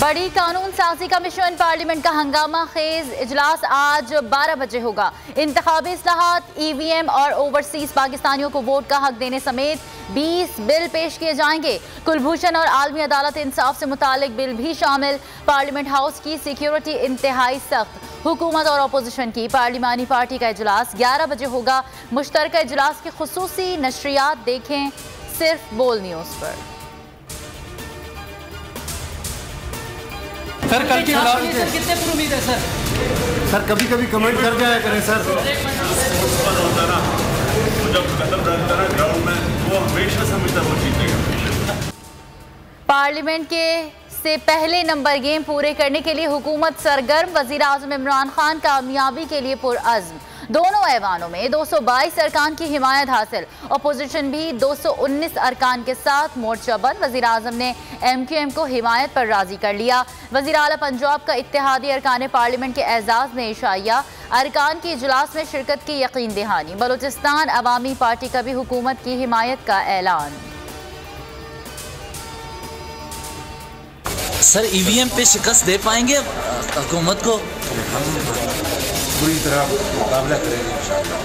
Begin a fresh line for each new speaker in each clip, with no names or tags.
बड़ी कानून साजी कमीशन पार्लियामेंट का हंगामा खेज इजलास आज 12 बजे होगा। इंतखाबी इस्लाहात, EVM और ओवरसीज पाकिस्तानियों को वोट का हक देने समेत 20 बिल पेश किए जाएंगे। कुलभूषण और आलमी अदालत इंसाफ से मुतालिक बिल भी शामिल। पार्लियामेंट हाउस की सिक्योरिटी इंतहाई सख्त। हुकूमत और अपोजिशन की पार्लिमानी पार्टी का इजलास 11 बजे होगा। मुश्तरका इजलास की खुसूसी नशरियात देखें सिर्फ बोल न्यूज़ पर।
सर कल के खिलाफ
कितने पर उम्मीद है
सर कभी कभी कमेंट कर दिया करें सर।
जब कदम रखता है ग्राउंड में वो हमेशा समझता वो जीतेगा।
पार्लियामेंट के से पहले नंबर गेम पूरे करने के लिए हुकूमत सरगर्म। वज़ीर आज़म इमरान खान कामयाबी के लिए पुरअज़्म। दोनों ऐवानों में 222 अरकान की हिमायत हासिल। अपोजिशन भी 219 अरकान के साथ मोर्चाबंद। वज़ीर आज़म ने MQM को हिमायत पर राजी कर लिया। वज़ीर आला पंजाब का इत्तेहादी अरकान पार्लियामेंट के एजाज़ में इशाइया। अरकान की इजलास में शिरकत की यकीन दहानी। बलूचिस्तान अवामी पार्टी का भी हुकूमत की हिमायत का ऐलान।
सर EVM पे शिकस्त दे पाएंगे हुकूमत को?
पूरी तरह मुकाबला करेंगे इंशाअल्लाह।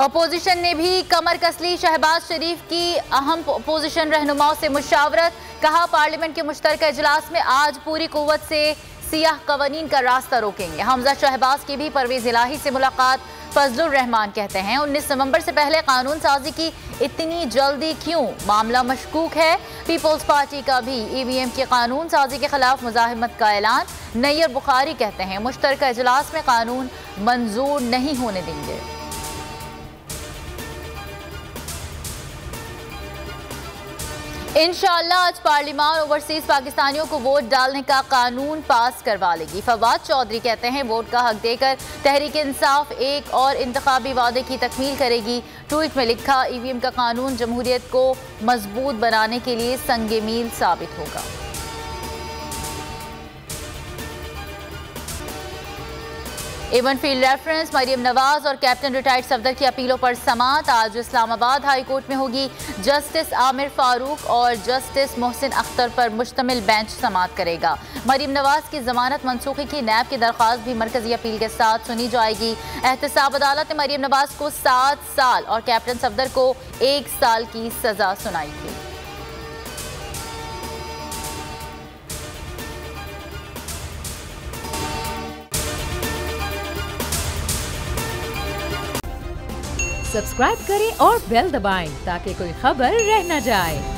अपोजिशन ने भी कमर कस ली। शहबाज शरीफ की अहम अपोजिशन रहनुमाओं से मुशावरत। कहा पार्लियामेंट के मुश्तरका इजलास में आज पूरी कुव्वत से सियाह कवानीन का रास्ता रोकेंगे। हमजा शहबाज की भी परवेज इलाही से मुलाकात। फजलुर रहमान कहते हैं 19 नवंबर से पहले कानून साजी की इतनी जल्दी क्यों? मामला मशकूक है। पीपल्स पार्टी का भी EVM की कानून साजी के खिलाफ मुजाहिमत का ऐलान। नैयर बुखारी कहते हैं मुश्तरका इजलास में कानून मंजूर नहीं होने देंगे। इंशाअल्लाह आज पार्लियामान ओवरसीज पाकिस्तानियों को वोट डालने का कानून पास करवा लेगी। फवाद चौधरी कहते हैं वोट का हक देकर तहरीक इंसाफ एक और इंतखाबी वादे की तकमील करेगी। ट्वीट में लिखा EVM का कानून जमहूरियत को मजबूत बनाने के लिए संगे मील साबित होगा। Avenfield reference Maryam Nawaz और कैप्टन रिटायर्ड सफदर की अपीलों पर समाअत आज इस्लामाबाद हाई कोर्ट में होगी। जस्टिस आमिर फारूक और जस्टिस मोहसिन अख्तर पर मुश्तमिल बेंच समाअत करेगा। मरियम नवाज की जमानत मनसूखी की नैब की दरख्वास्त भी मरकजी अपील के साथ सुनी जाएगी। एहतसाब अदालत ने मरियम नवाज को 7 साल और कैप्टन सफदर को 1 साल की सजा सुनाई थी।
सब्सक्राइब करें और बेल दबाएं ताकि कोई खबर रह न जाए।